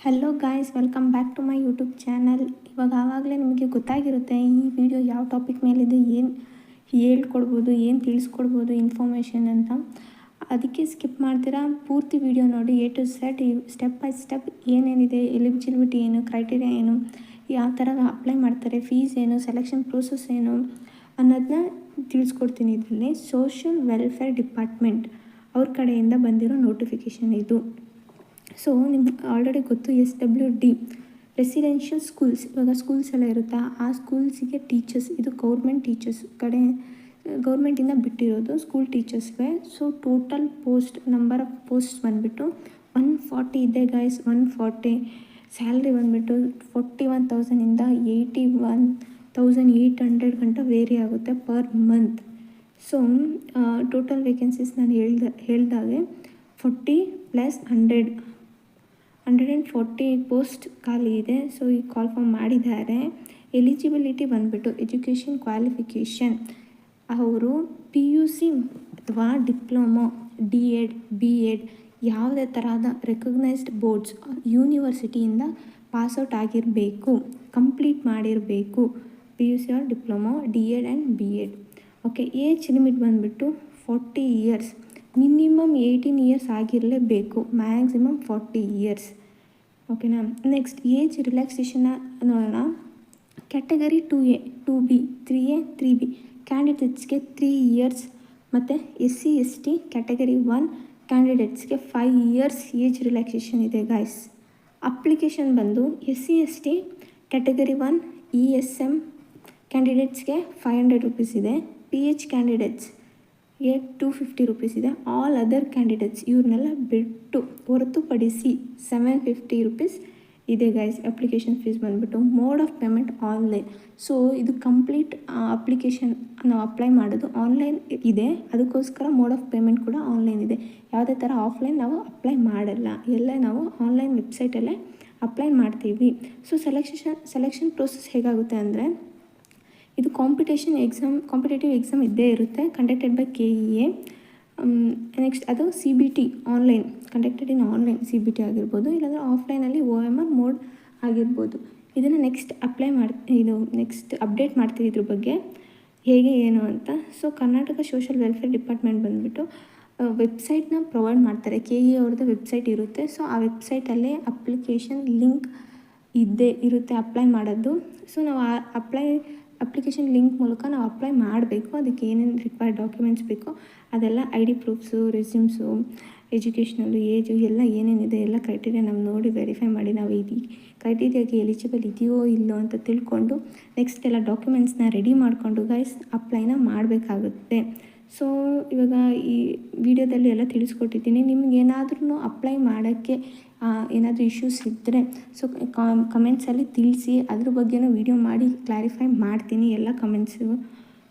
Hello guys, welcome back to my YouTube channel. ಇವಾಗ ಆವಾಗಲೇ ನಿಮಗೆ ಗೊತ್ತಾಗಿರುತ್ತೆ ಈ ವಿಡಿಯೋ ಯಾವ ಟಾಪಿಕ್ ಮೇಲಿದೆ, ಏನು ಹೇಳ್ಕೊಡ್ಬೋದು, ಏನು ತಿಳಿಸ್ಕೊಡ್ಬೋದು ಇನ್ಫಾರ್ಮೇಷನ್ ಅಂತ. ಅದಕ್ಕೆ ಸ್ಕಿಪ್ ಮಾಡ್ತೀರಾ, ಪೂರ್ತಿ ವಿಡಿಯೋ ನೋಡಿ. A to Z step by step ಏನೇನಿದೆ, ಎಲಿಜಿಬಿಲಿಟಿ ಏನು, ಕ್ರೈಟೀರಿಯಾ ಏನು, ಯಾವ ಥರ ಅಪ್ಲೈ ಮಾಡ್ತಾರೆ, ಫೀಸ್ ಏನು, ಸೆಲೆಕ್ಷನ್ ಪ್ರೋಸೆಸ್ ಏನು ಅನ್ನೋದನ್ನ ತಿಳಿಸ್ಕೊಡ್ತೀನಿ. ಇದರಲ್ಲಿ ಸೋಷಿಯಲ್ ವೆಲ್ಫೇರ್ ಡಿಪಾರ್ಟ್ಮೆಂಟ್ ಅವ್ರ ಕಡೆಯಿಂದ ಬಂದಿರೋ ನೋಟಿಫಿಕೇಷನ್ ಇದು. ಸೊ ನಿಮ್ಗೆ ಆಲ್ರೆಡಿ ಗೊತ್ತು, SWD ರೆಸಿಡೆನ್ಷಿಯಲ್ ಸ್ಕೂಲ್ಸ್. ಇವಾಗ ಸ್ಕೂಲ್ಸ್ ಎಲ್ಲ ಇರುತ್ತಾ, ಆ ಸ್ಕೂಲ್ಸಿಗೆ ಟೀಚರ್ಸ್, ಇದು ಗೌರ್ಮೆಂಟ್ ಟೀಚರ್ಸ್ ಕಡೆ, ಗೌರ್ಮೆಂಟಿಂದ ಬಿಟ್ಟಿರೋದು ಸ್ಕೂಲ್ ಟೀಚರ್ಸ್ಗೆ. So total number of post ಬಂದುಬಿಟ್ಟು 140 ಇದೆ ಗೈಸ್. 140. ಸ್ಯಾಲ್ರಿ ಬಂದುಬಿಟ್ಟು 41,000ಇಂದ 81,800 ಗಂಟ ವೇರಿ ಆಗುತ್ತೆ per month. So total vacancies ನಾನು ಹೇಳ್ದಾಗೆ 40 + 140 ಪೋಸ್ಟ್ ಖಾಲಿ ಇದೆ. ಸೊ ಈ ಕಾಲ್ ಫಾರ್ಮ್ ಮಾಡಿದ್ದಾರೆ. ಎಲಿಜಿಬಿಲಿಟಿ ಬಂದುಬಿಟ್ಟು ಎಜುಕೇಷನ್ ಕ್ವಾಲಿಫಿಕೇಷನ್ ಅವರು PUC ಅಥವಾ ಡಿಪ್ಲೊಮೊ, D.Ed, B.Ed ಯಾವುದೇ ಥರದ ರೆಕಗ್ನೈಸ್ಡ್ ಬೋರ್ಡ್ಸ್ ಯೂನಿವರ್ಸಿಟಿಯಿಂದ ಪಾಸ್ಔಟ್ ಆಗಿರಬೇಕು, ಕಂಪ್ಲೀಟ್ ಮಾಡಿರಬೇಕು. PUC or diploma, D.Ed and B.Ed. Okay. Age limit ಬಂದುಬಿಟ್ಟು 40 ಇಯರ್ಸ್. ಮಿನಿಮಮ್ 18 ಇಯರ್ಸ್ ಆಗಿರಲೇಬೇಕು, ಮ್ಯಾಕ್ಸಿಮಮ್ 40 ಇಯರ್ಸ್. ಓಕೆನಾ. ನೆಕ್ಸ್ಟ್ ಏಜ್ ರಿಲ್ಯಾಕ್ಸೇಷನ್ನ ನೋಡೋಣ. Category 2A, 2B, 3A, 3B ಕ್ಯಾಂಡಿಡೇಟ್ಸ್ಗೆ 3 years ಮತ್ತು SC/ST category 1 ಕ್ಯಾಂಡಿಡೇಟ್ಸ್ಗೆ 5 years age relaxation ಇದೆ ಗಾಯ್ಸ್. ಅಪ್ಲಿಕೇಶನ್ ಬಂದು SC/ST ಕ್ಯಾಟಗರಿ 1 ESM ಕ್ಯಾಂಡಿಡೇಟ್ಸ್ಗೆ 500 ರೂಪೀಸ್ ಇದೆ. PH ಕ್ಯಾಂಡಿಡೇಟ್ಸ್ಗೆ 250 rupees ಇದೆ. ಆಲ್ ಅದರ್ ಕ್ಯಾಂಡಿಡೇಟ್ಸ್ ಇವ್ರನ್ನೆಲ್ಲ ಬಿಟ್ಟು ಹೊರತುಪಡಿಸಿ 750 ರೂಪೀಸ್ ಇದೆ ಗೈಸ್. ಅಪ್ಲಿಕೇಶನ್ ಫೀಸ್ ಬಂದುಬಿಟ್ಟು. Mode of payment online. So ಇದು ಕಂಪ್ಲೀಟ್ ಅಪ್ಲಿಕೇಶನ್ ನಾವು ಅಪ್ಲೈ ಮಾಡೋದು ಆನ್ಲೈನ್ ಇದೆ, ಅದಕ್ಕೋಸ್ಕರ ಮೋಡ್ ಆಫ್ ಪೇಮೆಂಟ್ ಕೂಡ ಆನ್ಲೈನ್ ಇದೆ. ಯಾವುದೇ ಥರ ಆಫ್ಲೈನ್ ನಾವು ಅಪ್ಲೈ ಮಾಡಲ್ಲ, ಎಲ್ಲ ನಾವು ಆನ್ಲೈನ್ ವೆಬ್ಸೈಟಲ್ಲೇ ಅಪ್ಲೈ ಮಾಡ್ತೀವಿ. ಸೊ ಸೆಲೆಕ್ಷನ್ ಪ್ರೋಸೆಸ್ ಹೇಗಾಗುತ್ತೆ ಅಂದರೆ, ಇದು ಕಾಂಪಿಟೇಟಿವ್ ಎಕ್ಸಾಮ್ ಇದ್ದೇ ಇರುತ್ತೆ, ಕಂಡಕ್ಟೆಡ್ ಬೈ KEA. ನೆಕ್ಸ್ಟ್ ಅದು CBT online, conducted in online CBT ಆಗಿರ್ಬೋದು, ಇಲ್ಲಾಂದರೆ ಆಫ್ಲೈನಲ್ಲಿ OMR ಮೋಡ್ ಆಗಿರ್ಬೋದು. ಇದನ್ನು ನೆಕ್ಸ್ಟ್ ಅಪ್ಡೇಟ್ ಮಾಡ್ತೀವಿ ಇದ್ರ ಬಗ್ಗೆ ಹೇಗೆ ಏನು ಅಂತ. So Karnataka social welfare department ಬಂದುಬಿಟ್ಟು ವೆಬ್ಸೈಟ್ನ ಪ್ರೊವೈಡ್ ಮಾಡ್ತಾರೆ. KEA ಅವ್ರದ್ದು ವೆಬ್ಸೈಟ್ ಇರುತ್ತೆ. ಸೊ ಆ ವೆಬ್ಸೈಟಲ್ಲೇ ಅಪ್ಲಿಕೇಶನ್ ಲಿಂಕ್ ಇರುತ್ತೆ ಅಪ್ಲೈ ಮಾಡೋದು. ಸೊ ನಾವು ಅಪ್ಲಿಕೇಶನ್ ಲಿಂಕ್ ಮೂಲಕ ನಾವು ಅಪ್ಲೈ ಮಾಡಬೇಕು. ಅದಕ್ಕೆ ಏನೇನು ರಿಕ್ವೈರ್ಡ್ ಡಾಕ್ಯುಮೆಂಟ್ಸ್ ಬೇಕೋ ಅದೆಲ್ಲ ID ಪ್ರೂಫ್ಸು, ರೆಸ್ಯೂಮ್ಸು, ಎಜುಕೇಷ್ನಲ್ಲು, ಏಜು ಎಲ್ಲ ಏನೇನಿದೆ ಎಲ್ಲ ಕ್ರೈಟೀರಿಯಾ ನಾವು ನೋಡಿ ವೆರಿಫೈ ಮಾಡಿ ನಾವು ಈ ಕ್ರೈಟೀರಿಯಾಗೆ ಎಲಿಜಿಬಲ್ ಇದೆಯೋ ಇಲ್ಲೋ ಅಂತ ತಿಳ್ಕೊಂಡು ನೆಕ್ಸ್ಟ್ ಎಲ್ಲ ಡಾಕ್ಯುಮೆಂಟ್ಸ್ನ ರೆಡಿ ಮಾಡಿಕೊಂಡು ಗೈಸ್ ಅಪ್ಲೈನ ಮಾಡಬೇಕಾಗುತ್ತೆ. ಸೊ ಇವಾಗ ಈ ವಿಡಿಯೋದಲ್ಲಿ ಎಲ್ಲ ತಿಳಿಸ್ಕೊಟ್ಟಿದ್ದೀನಿ. ನಿಮ್ಗೆ ಏನಾದ್ರೂ ಅಪ್ಲೈ ಮಾಡೋಕ್ಕೆ ಏನಾದರೂ ಇಶ್ಯೂಸ್ ಇದ್ದರೆ ಸೊ ಕಮೆಂಟ್ಸಲ್ಲಿ ತಿಳಿಸಿ, ಅದ್ರ ಬಗ್ಗೆನೂ ವಿಡಿಯೋ ಮಾಡಿ ಕ್ಲಾರಿಫೈ ಮಾಡ್ತೀನಿ ಎಲ್ಲ comments.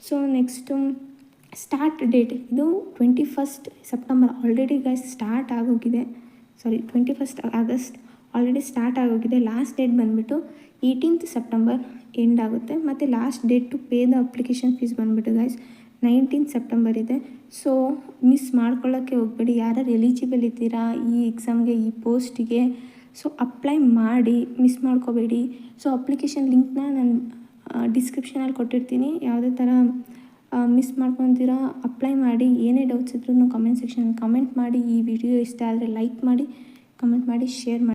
So next start date ಇದು 21 ಸೆಪ್ಟೆಂಬರ್ ಆಲ್ರೆಡಿ ಗೈಸ್ ಸ್ಟಾರ್ಟ್ ಆಗೋಗಿದೆ. 21 ಆಗಸ್ಟ್ ಆಲ್ರೆಡಿ ಸ್ಟಾರ್ಟ್ ಆಗೋಗಿದೆ. ಲಾಸ್ಟ್ ಡೇಟ್ ಬಂದುಬಿಟ್ಟು 18 ಸೆಪ್ಟೆಂಬರ್ ಎಂಡ್ ಆಗುತ್ತೆ. ಮತ್ತು last date to pay the application fees ಬಂದುಬಿಟ್ಟು ಗೈಸ್ 19 ಸೆಪ್ಟೆಂಬರ್ ಇದೆ. ಸೊ ಮಿಸ್ ಮಾಡ್ಕೊಳ್ಳೋಕ್ಕೆ ಹೋಗಬೇಡಿ. ಯಾರು ಎಲಿಜಿಬಲ್ ಇದ್ದೀರಾ ಈ ಎಕ್ಸಾಮ್ಗೆ, ಈ ಪೋಸ್ಟಿಗೆ, ಸೊ ಅಪ್ಲೈ ಮಾಡಿ, ಮಿಸ್ ಮಾಡ್ಕೋಬೇಡಿ. ಸೊ ಅಪ್ಲಿಕೇಶನ್ ಲಿಂಕ್ನ ನಾನು ಡಿಸ್ಕ್ರಿಪ್ಷನಲ್ಲಿ ಕೊಟ್ಟಿರ್ತೀನಿ. ಯಾವುದೇ ಥರ ಮಿಸ್ ಮಾಡ್ಕೊತೀರಾ ಅಪ್ಲೈ ಮಾಡಿ. ಏನೇ ಡೌಟ್ಸ್ ಇದ್ರೂ ಕಮೆಂಟ್ ಸೆಕ್ಷನಲ್ಲಿ ಕಮೆಂಟ್ ಮಾಡಿ. ಈ ವಿಡಿಯೋ ಇಷ್ಟ ಆದರೆ ಲೈಕ್ ಮಾಡಿ, ಕಮೆಂಟ್ ಮಾಡಿ, ಶೇರ್ ಮಾಡಿ.